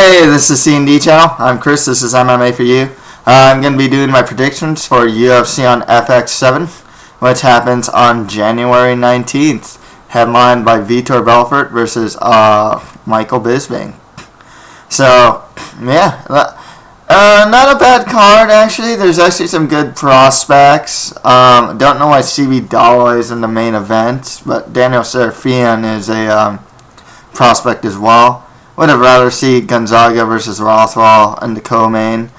Hey, this is C&D channel. I'm Chris. This is MMA for you. I'm going to be doing my predictions for UFC on FX 7, which happens on January 19th, headlined by Vitor Belfort versus Michael Bisping. So, yeah, not a bad card actually. There's actually some good prospects. Don't know why Dollaway is in the main event, but Daniel Sarafian is a prospect as well. Would have rather see Gonzaga versus Rothwell in the co-main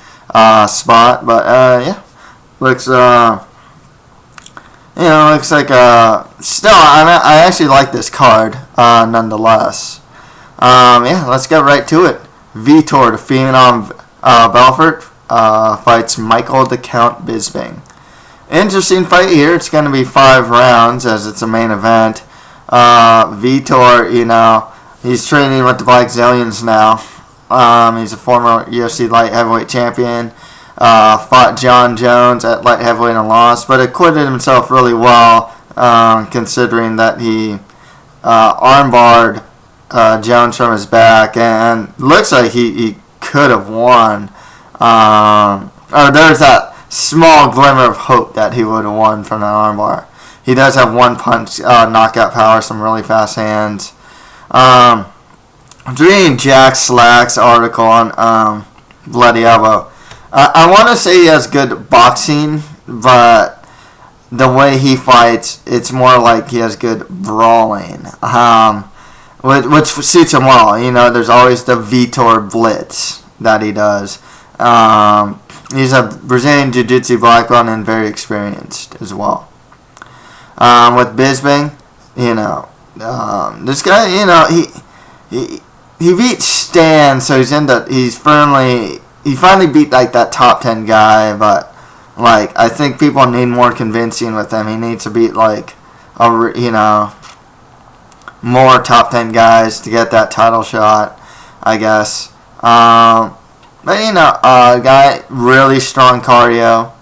spot, but yeah, looks looks like still I actually like this card nonetheless. Yeah, let's get right to it. Vitor, the Phenom Belfort, fights Michael the Count Bisping. Interesting fight here. It's going to be 5 rounds as it's a main event. Vitor, he's training with the Black Zillions now. He's a former UFC light heavyweight champion. Fought John Jones at light heavyweight and lost, but acquitted himself really well, considering that he armbarred Jones from his back, and looks like he could have won. Or there's that small glimmer of hope that he would have won from that armbar. He does have one punch knockout power, some really fast hands. I'm reading Jack Slack's article on Bloody Elbow. I want to say he has good boxing, but the way he fights, it's more like he has good brawling, which suits him well. There's always the Vitor blitz that he does. He's a Brazilian Jiu-Jitsu black belt and very experienced as well. With Bisping, this guy, he beat Stan, so he finally beat like that top 10 guy, but I think people need more convincing with him. He needs to beat more top 10 guys to get that title shot, I guess. But guy, really strong cardio.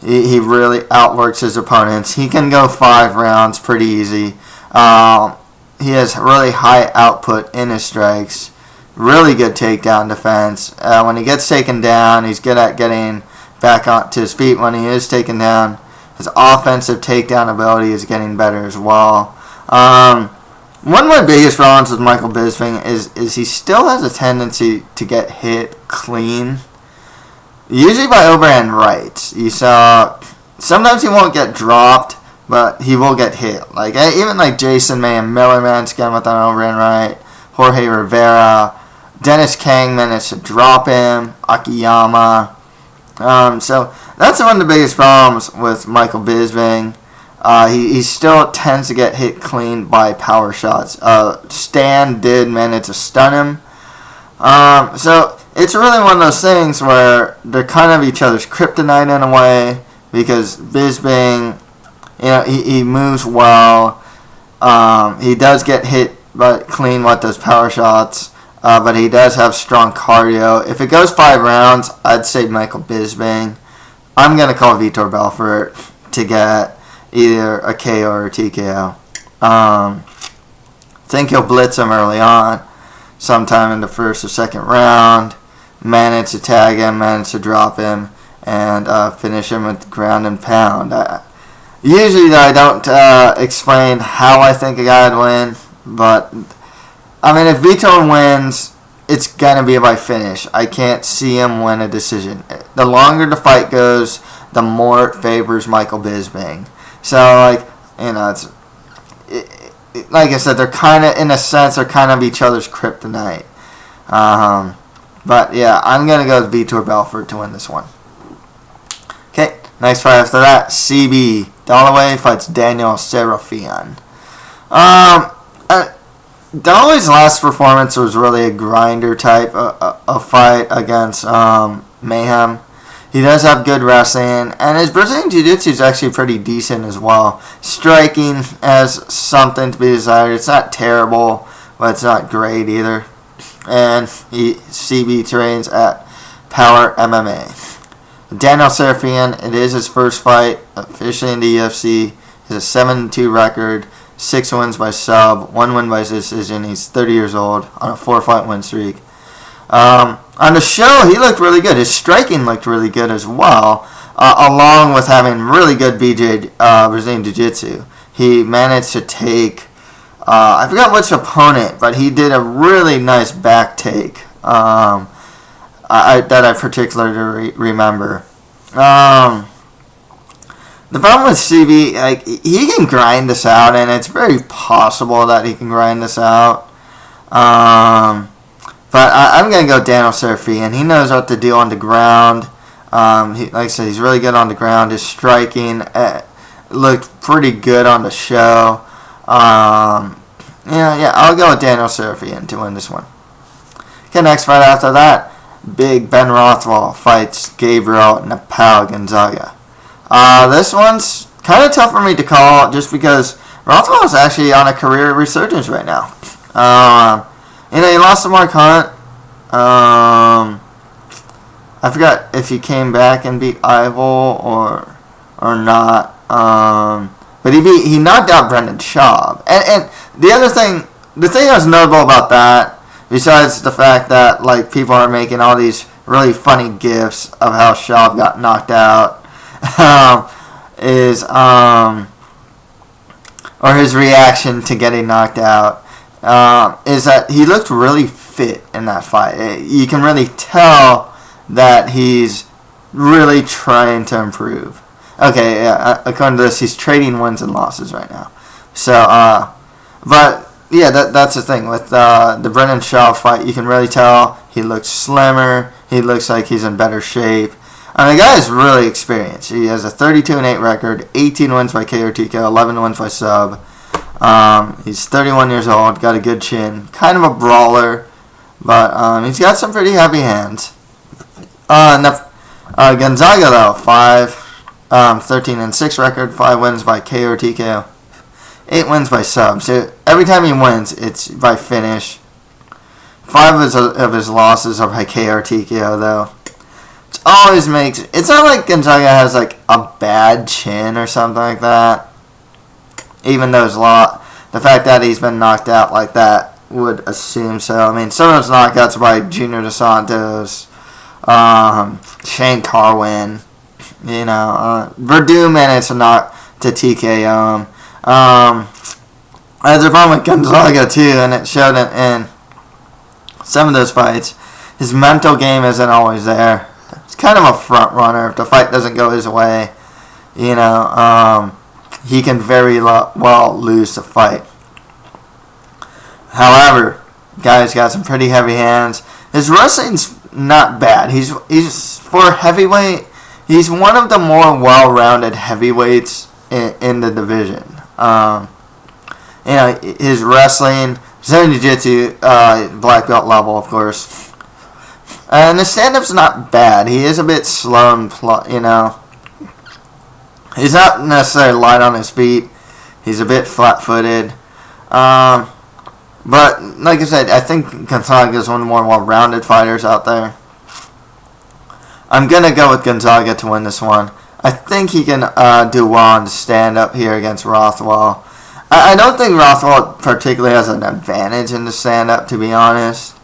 He really outworks his opponents. He can go 5 rounds pretty easy. He has really high output in his strikes. Really good takedown defense. When he gets taken down, he's good at getting back onto his feet. When he is taken down, his offensive takedown ability is getting better as well. One of my biggest problems with Michael Bisping is he still has a tendency to get hit clean. Usually by overhand rights. Sometimes he won't get dropped, but he will get hit. Even Jason May and Miller managed to get him with an overhand right. Jorge Rivera. Dennis Kang managed to drop him. Akiyama. So that's one of the biggest problems with Michael Bisping. He still tends to get hit clean by power shots. Stan did manage to stun him. So it's really one of those things where they're kind of each other's kryptonite in a way, because Bisping, he moves well. He does get hit clean with those power shots, but he does have strong cardio. If it goes 5 rounds, I'd say Michael Bisping. I'm going to call Vitor Belfort to get either a KO or a TKO. Think he'll blitz him early on, sometime in the first or second round, manage to tag him, manage to drop him, and finish him with ground and pound. Usually I don't explain how I think a guy would win, but if Vitor wins, it's going to be by finish. I can't see him win a decision. The longer the fight goes, the more it favors Michael Bisping. So, it's like I said, they're kind of, in a sense, they're kind of each other's kryptonite. But yeah, I'm going to go with Vitor Belfort to win this one. Okay, next fight after that, CB Dollaway fights Daniel Sarafian. Dollaway's last performance was really a grinder type of fight against Mayhem. He does have good wrestling, and his Brazilian Jiu-Jitsu is actually pretty decent as well. Striking has something to be desired. It's not terrible, but it's not great either. And CB trains at Power MMA. Daniel Sarafian, it is his first fight officially in the UFC. He has a 7-2 record, 6 wins by sub, 1 win by decision. He's 30 years old on a 4-fight win streak. On the show, he looked really good. His striking looked really good as well, along with having really good Brazilian Jiu-Jitsu. He managed to take, I forgot which opponent, but he did a really nice back take that I particularly remember. The problem with CB, like, he can grind this out, and it's very possible that he can grind this out. But I'm going to go Daniel Sarafian. He knows what to do on the ground. Like I said, he's really good on the ground. His striking looked pretty good on the show. Yeah, I'll go with Daniel Sarafian to win this one. Okay, next fight after that, Big Ben Rothwell fights Gabriel Gonzaga. This one's kind of tough for me to call just because Rothwell is actually on a career resurgence right now. He lost to Mark Hunt. I forgot if he came back and beat Ival or not. But he knocked out Brendan Schaub. And the thing that's notable about that, besides the fact that like people are making all these really funny gifs of how Schaub got knocked out, or his reaction to getting knocked out, is that he looked really fit in that fight. You can really tell that he's really trying to improve. Okay, yeah, according to this, he's trading wins and losses right now. So, but yeah, that's the thing with the Brendan Schaub fight. You can really tell he looks slimmer. He looks like he's in better shape. I mean, the guy is really experienced. He has a 32-8 record, 18 wins by KO or TKO, 11 wins by sub. He's 31 years old, got a good chin, kind of a brawler, but he's got some pretty heavy hands. Gonzaga though, 13-6 record, 5 wins by KO or TKO, 8 wins by sub. So every time he wins, it's by finish. 5 of his losses are by KO or TKO though. It's not like Gonzaga has like a bad chin or something like that. Even though the fact that he's been knocked out like that would assume so. I mean, some of those knockouts by Junior Dos Santos, Shane Carwin, Verdum managed to TKO him. There's a problem with Gonzaga too, and it showed in some of those fights. His mental game isn't always there. He's kind of a front runner. If the fight doesn't go his way, he can very well lose the fight. However, guy's got some pretty heavy hands. His wrestling's not bad. He's for heavyweight. He's one of the more well-rounded heavyweights in the division. His wrestling, Brazilian Jiu-Jitsu, black belt level, of course. And his stand-up's not bad. He is a bit slow and, he's not necessarily light on his feet. He's a bit flat-footed. But, like I said, I think Gonzaga is one of the more well-rounded fighters out there. I'm going to go with Gonzaga to win this one. I think he can do well on the stand-up here against Rothwell. I don't think Rothwell particularly has an advantage in the stand-up, to be honest.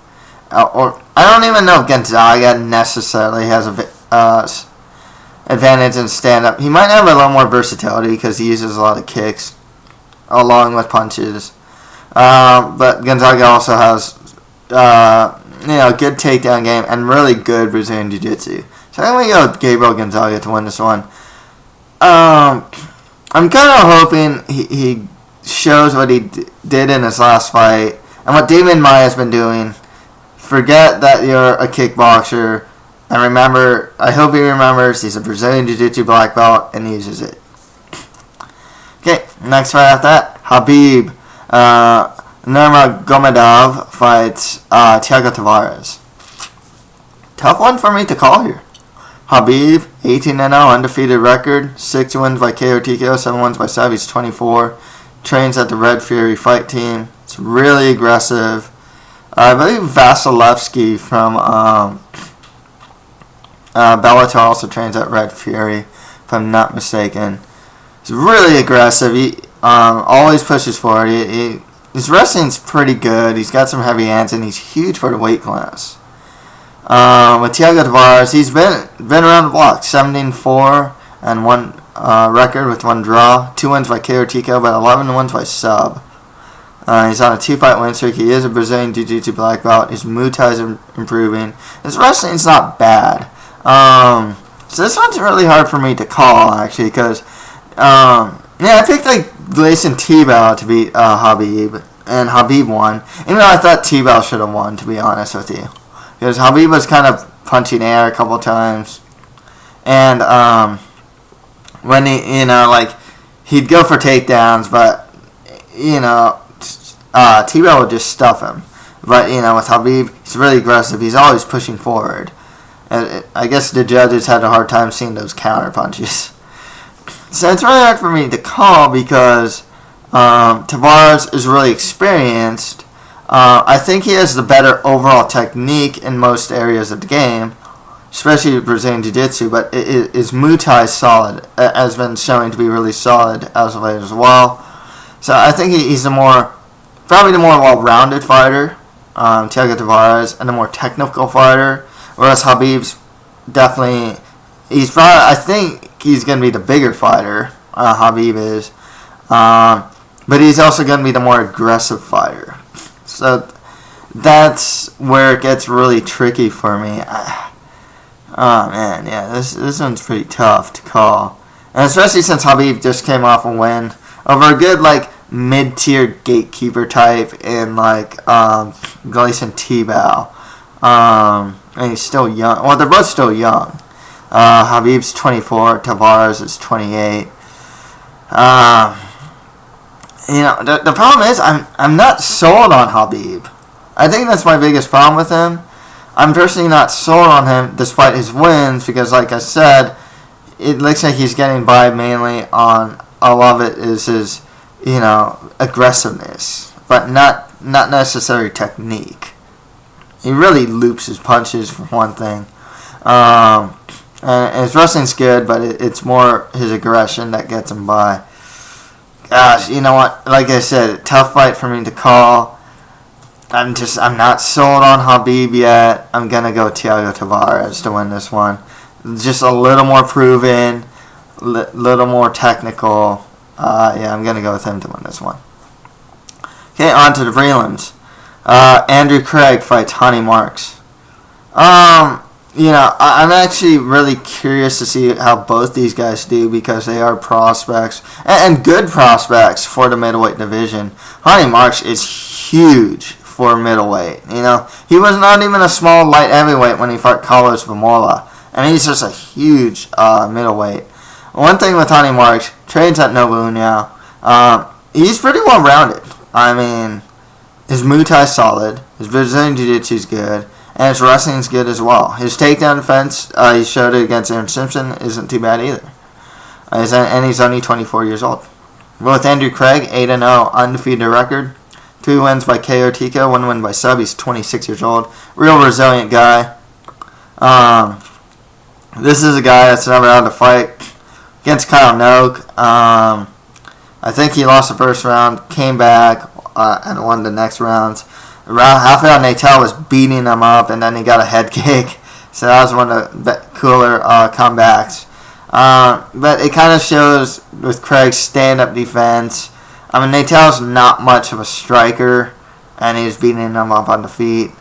Or I don't even know if Gonzaga necessarily has a advantage in stand-up. He might have a little more versatility because he uses a lot of kicks along with punches. But Gonzaga also has good takedown game and really good Brazilian Jiu-Jitsu. So I'm going to go with Gabriel Gonzaga to win this one. I'm kind of hoping he shows what he did in his last fight and what Damian Maia's been doing. Forget that you're a kickboxer, and remember, I hope he remembers he's a Brazilian Jiu-Jitsu black belt and uses it. Okay, next fight after that, Khabib Nurmagomedov fights Thiago Tavares. Tough one for me to call here. Khabib, 18-0, undefeated record, 6 wins by KO or TKO, 7 wins by sub. He's 24, trains at the Red Fury fight team. It's really aggressive. I believe Vasilevsky from Belfort also trains at Red Fury, if I'm not mistaken. He's really aggressive. He always pushes forward. His wrestling's pretty good. He's got some heavy hands, and he's huge for the weight class. With Thiago Tavares, he's been around the block, 17-4 and 1 record with 1 draw, 2 wins by KO TKO, but 11 wins by sub. He's on a 2-fight win streak. He is a Brazilian Jiu-Jitsu black belt. His Muay Thai's improving. His wrestling's not bad. So this one's really hard for me to call, actually, because I picked Gleison Tebow to beat Khabib, and Khabib won. Even though I thought Tebow should have won, to be honest with you, because Khabib was kind of punching air a couple times, and when he'd go for takedowns, but Tebow would just stuff him. But with Khabib, he's really aggressive. He's always pushing forward. And I guess the judges had a hard time seeing those counter punches. So it's really hard for me to call because Tavares is really experienced. I think he has the better overall technique in most areas of the game, especially Brazilian Jiu-Jitsu, but his Muay Thai is solid, has been showing to be really solid as of late as well. So I think he's probably the more well-rounded fighter, Thiago Tavares, and the more technical fighter. Whereas Khabib's definitely, I think he's going to be the bigger fighter, Khabib is. But he's also going to be the more aggressive fighter. So that's where it gets really tricky for me. This one's pretty tough to call. And especially since Khabib just came off a win over a good, mid-tier gatekeeper type in, Gleison Tebow. And he's still young. Well, they're both still young. Khabib's 24. Tavares is 28. The problem is I'm not sold on Khabib. I think that's my biggest problem with him. I'm personally not sold on him despite his wins because, like I said, it looks like he's getting by mainly on a lot of it is his, aggressiveness, but not necessarily technique. He really loops his punches for one thing. And his wrestling's good, but it's more his aggression that gets him by. Gosh, you know what? Like I said, tough fight for me to call. I'm not sold on Khabib yet. I'm going to go Thiago Tavares to win this one. Just a little more proven, little more technical. I'm going to go with him to win this one. Okay, on to the prelims. Andrew Craig fights Honey Marks. I'm actually really curious to see how both these guys do because they are prospects and good prospects for the middleweight division. Honey Marks is huge for middleweight. He was not even a small light heavyweight when he fought Carlos Vamola, and he's just a huge middleweight. One thing with Honey Marks, trains at Nova União. He's pretty well rounded. I mean, his Muay Thai is solid, his Brazilian Jiu-Jitsu is good, and his wrestling is good as well. His takedown defense, he showed it against Aaron Simpson, isn't too bad either. And he's only 24 years old. With Andrew Craig, 8-0, undefeated record. 2 wins by KO TKO, 1 win by sub. He's 26 years old. Real resilient guy. This is a guy that's never had to fight against Kyle Noak. I think he lost the first round, came back, and won the next rounds. Rafael Natal was beating him up, and then he got a head kick. So that was one of the cooler comebacks. But it kind of shows with Craig's stand-up defense. I mean, Natal's not much of a striker, and he's beating him up on the feet.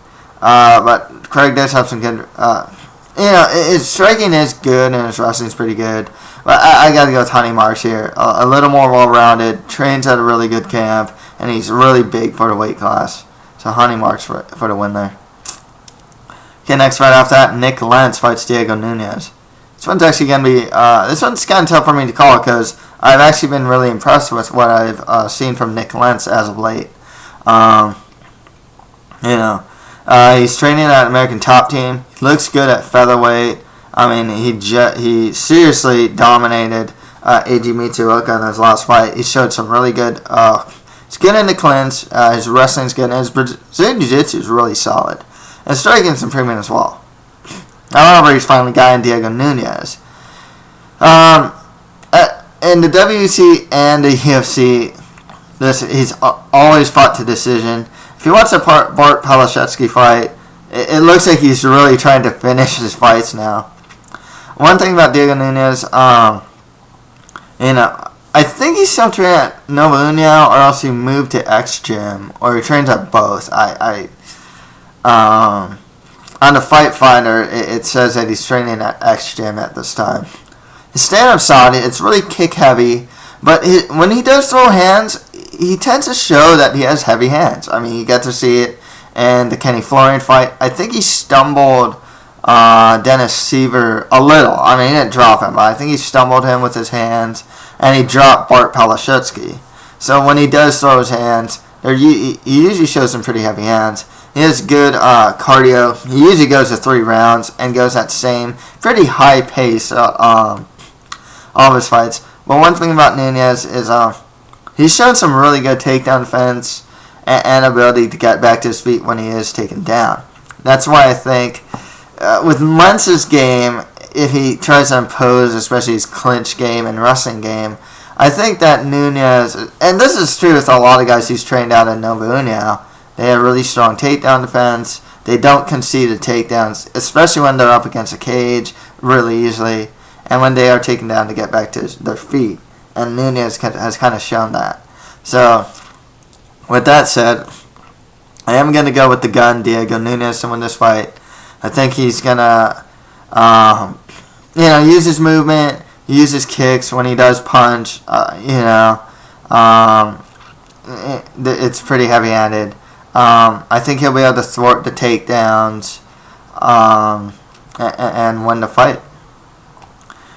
But Craig does have some good... his striking is good, and his wrestling's pretty good. But I got to go with Honey Marks here. A little more well-rounded, trains at a really good camp, and he's really big for the weight class. So Honey Marks for the win there. Okay, next fight after that, Nick Lentz fights Diego Nunes. This one's actually going to be... this one's kind of tough for me to call because I've actually been really impressed with what I've seen from Nick Lentz as of late. He's training at American Top Team. He looks good at featherweight. I mean, he seriously dominated Eiji Mitsuoka in his last fight. He showed some really good... he's good in the clinch. His wrestling's good. And his Brazilian Jiu-Jitsu is really solid. And striking's improving as well. However, he's finally got Diego Nunes. In the WEC and the UFC, he's always fought to decision. If you watch the Bart Palashevsky fight, it looks like he's really trying to finish his fights now. One thing about Diego Nunes, I think he's still training at Nova União, or else he moved to X Gym, or he trains at both. On the Fight Finder, it says that he's training at X Gym at this time. His stand-up side, it's really kick heavy, but when he does throw hands, he tends to show that he has heavy hands. I mean, you get to see it in the Kenny Florian fight. I think he stumbled Dennis Seaver a little. I mean, he didn't drop him, but I think he stumbled him with his hands, and he dropped Bart Palashevsky. So when he does throw his hands, he usually shows some pretty heavy hands. He has good cardio. He usually goes to 3 rounds and goes at same pretty high pace all of his fights. But one thing about Nunes is he's shown some really good takedown defense and ability to get back to his feet when he is taken down. That's why I think with Lentz's game, if he tries to impose, especially his clinch game and wrestling game, I think that Nunes, and this is true with a lot of guys he's trained out in Nova União, they have really strong takedown defense. They don't concede the takedowns, especially when they're up against a cage really easily, and when they are taken down to get back to their feet. And Nunes has kind of shown that. So, with that said, I am going to go with the gun, Diego Nunes, to win this fight. I think he's going to, use his movement, use his kicks when he does punch. It's pretty heavy-handed. I think he'll be able to thwart the takedowns and win the fight.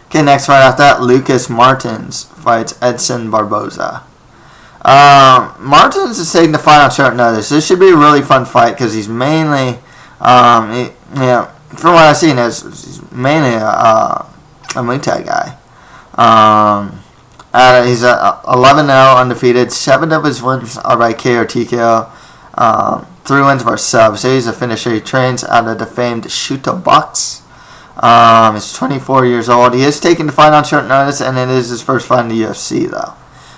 Okay, next fight after that, Lucas Martins fights Edson Barboza. Martins is taking the fight on short notice. This should be a really fun fight because he's mainly, from what I've seen, he's mainly a Muay Thai guy. He's 11-0 undefeated. 7 of his wins are by KO or TKO. 3 wins by sub. So he's a finisher. He trains out of the famed Shuto Box. He's 24 years old. He is taking the fight on short notice, and it is his first fight in the UFC, though.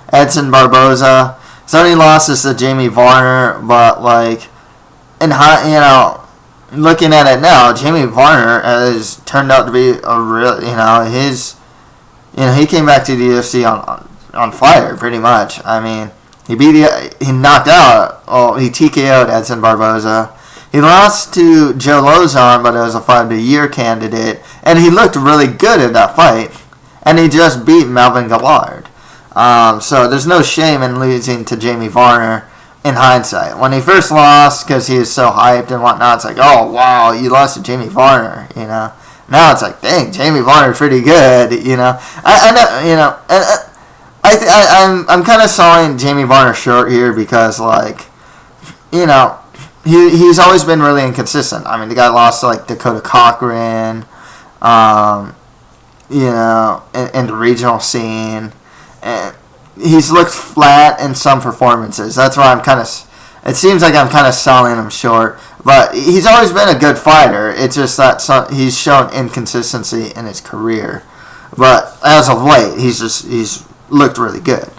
Edson Barboza. His only loss is to Jamie Varner, but looking at it now, Jamie Varner has turned out to be a real, he came back to the UFC on fire, pretty much. I mean, he knocked out, he TKO'd Edson Barboza. He lost to Joe Lozon, but it was a Fight of the Year candidate, and he looked really good in that fight, and he just beat Melvin Gillard. So there's no shame in losing to Jamie Varner in hindsight. When he first lost, because he was so hyped and whatnot, it's like, oh, wow, you lost to Jamie Varner, Now it's like, dang, Jamie Varner's pretty good, I'm kind of selling Jamie Varner short here because, he's always been really inconsistent. I mean, the guy lost to, Dakota Cochran, in the regional scene. And he's looked flat in some performances. That's why it seems like I'm kind of selling him short. But he's always been a good fighter. It's just that he's shown inconsistency in his career. But as of late, he's looked really good.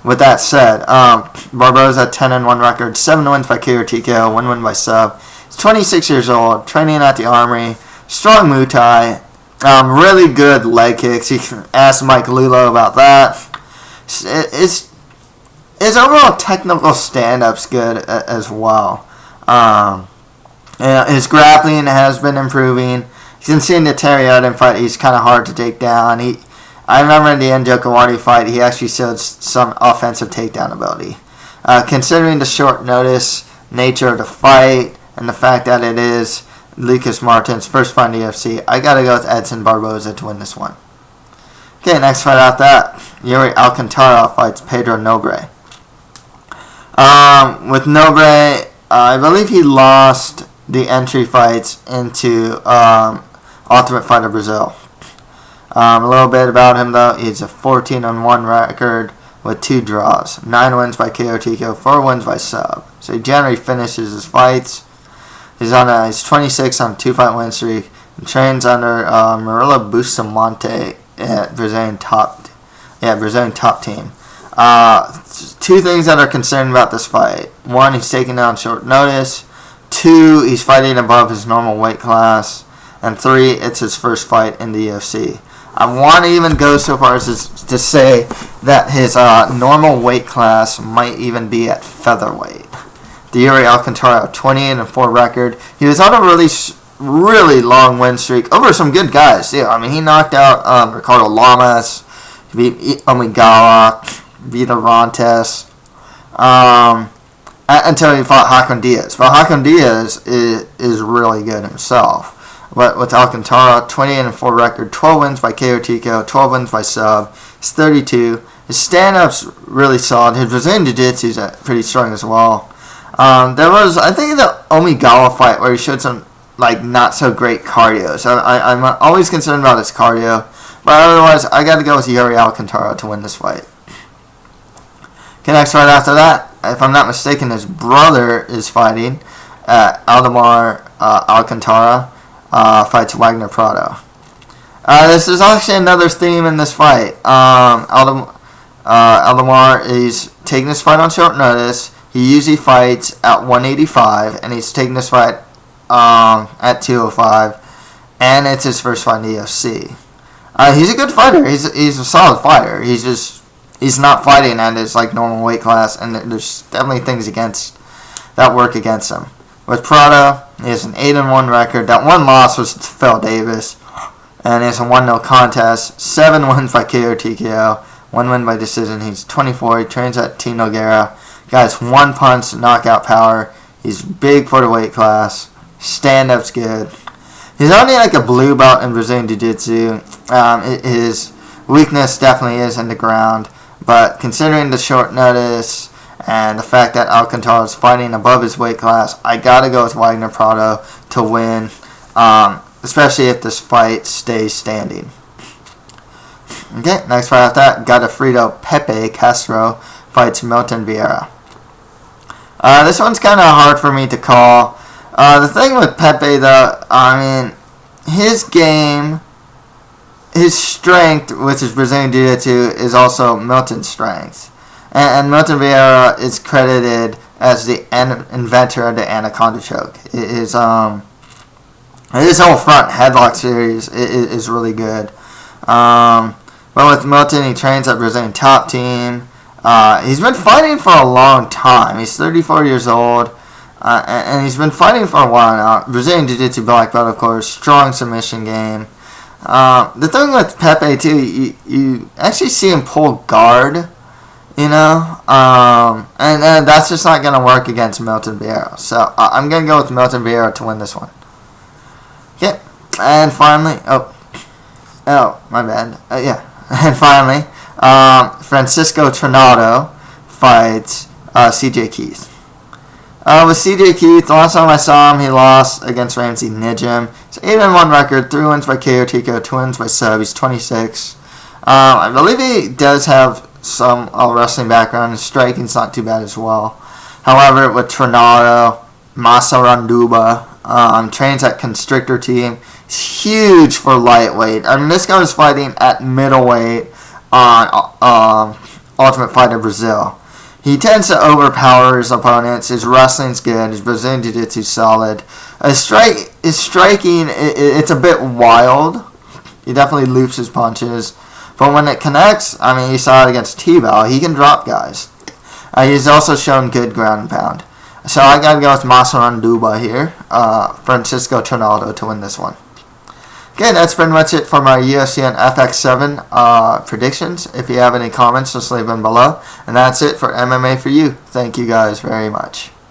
With that said, Barboza 10-1 record, 7 wins by KO or TKO, 1 win by sub. He's 26 years old, training at the Armory, strong Muay Thai, really good leg kicks. You can ask Mike Lulo about that. His overall technical stand-up's good as well. His grappling has been improving. You can see in the Terry fight, he's kind of hard to take down. I remember in the Njokuwadi fight, he actually showed some offensive takedown ability. Considering the short notice nature of the fight and the fact that it is Lucas Martins' first fight in the UFC, I gotta go with Edson Barboza to win this one. Okay, next fight out that, Yuri Alcantara fights Pedro Nobre. With Nobre, I believe he lost the entry fights into Ultimate Fighter Brazil. A little bit about him, though. He's a 14-1 record with 2 draws. 9 wins by KO TKO, 4 wins by sub. So he generally finishes his fights. He's 26 on a 2-fight win streak and trains under Murilo Bustamante at Brazilian top team. 2 things that are concerning about this fight. 1, he's taking down short notice. 2, 2, he's fighting above his normal weight class. And 3, it's his first fight in the UFC. I want to even go so far as to say that his normal weight class might even be at featherweight. The Yuri Alcantara 28-4 record. He was on a really long win streak over some good guys. Yeah, I mean, he knocked out Ricardo Lamas, he beat Omigawa, Vitor until he fought Hakan Diaz. But Hakan Diaz is really good himself. But with Alcantara, 28-4 record, 12 wins by KO TKO, 12 wins by sub. He's 32. His stand-up's really solid. His Brazilian Jiu-Jitsu's pretty strong as well. There was, I think, the Omigawa fight where he showed some not so great cardio. So I'm always concerned about his cardio. But otherwise, I got to go with Yuri Alcantara to win this fight. Okay, next fight after that, if I'm not mistaken, his brother is fighting. Aldemar Alcantara fights Wagner Prado. This is actually another theme in this fight. Aldemar is taking this fight on short notice. He usually fights at 185, and he's taking this fight at 205, and it's his first fight in the UFC. He's a good fighter. He's a solid fighter. He's not fighting at his normal weight class, and there's definitely things that work against him. With Prado, he has an 8-1 record. That one loss was to Phil Davis, and he has a 1-0 contest. 7 wins by KO TKO, 1 win by decision. He's 24. He trains at Team Nogueira. Guy's one punch knockout power. He's big for the weight class. Stand-up's good. He's only a blue belt in Brazilian Jiu-Jitsu. His weakness definitely is in the ground. But considering the short notice and the fact that Alcantara is fighting above his weight class, I got to go with Wagner Prado to win, especially if this fight stays standing. Okay, next fight after that, Godofredo Pepe Castro fights Milton Vieira. This one's kind of hard for me to call. The thing with Pepe, though, his game, his strength with his Brazilian Jiu-Jitsu is also Milton's strength. And Milton Vieira is credited as the inventor of the Anaconda choke. His whole front headlock series is really good. But with Milton, he trains at Brazilian Top Team. He's been fighting for a long time. He's 34 years old. And he's been fighting for a while now. Brazilian Jiu-Jitsu black belt, of course. Strong submission game. The thing with Pepe, too, you actually see him pull guard, and that's just not going to work against Milton Vieira. So I'm going to go with Milton Vieira to win this one. Okay, and finally, oh, my bad. And finally, Francisco Trinaldo fights CJ Keith. With CJ Keith, the last time I saw him, he lost against Ramsey Nijem. It's 8-1 record, 3 wins by KO TKO, 2 wins by sub. He's 26. I believe he does have some wrestling background. His striking's not too bad as well. However, with Trinaldo, Masaranduba, trains at Constrictor Team. He's huge for lightweight. This guy was fighting at middleweight on Ultimate Fighter Brazil. He tends to overpower his opponents. His wrestling's good. His Brazilian Jiu-Jitsu's solid. His striking, it's a bit wild. He definitely loops his punches. But when it connects, you saw it against T-Bell. He can drop guys. He's also shown good ground and pound. So I got to go with Masaranduba here. Francisco Trinaldo to win this one. Okay, that's pretty much it for my UFC on FX 7 predictions. If you have any comments, just leave them below. And that's it for MMA for you. Thank you guys very much.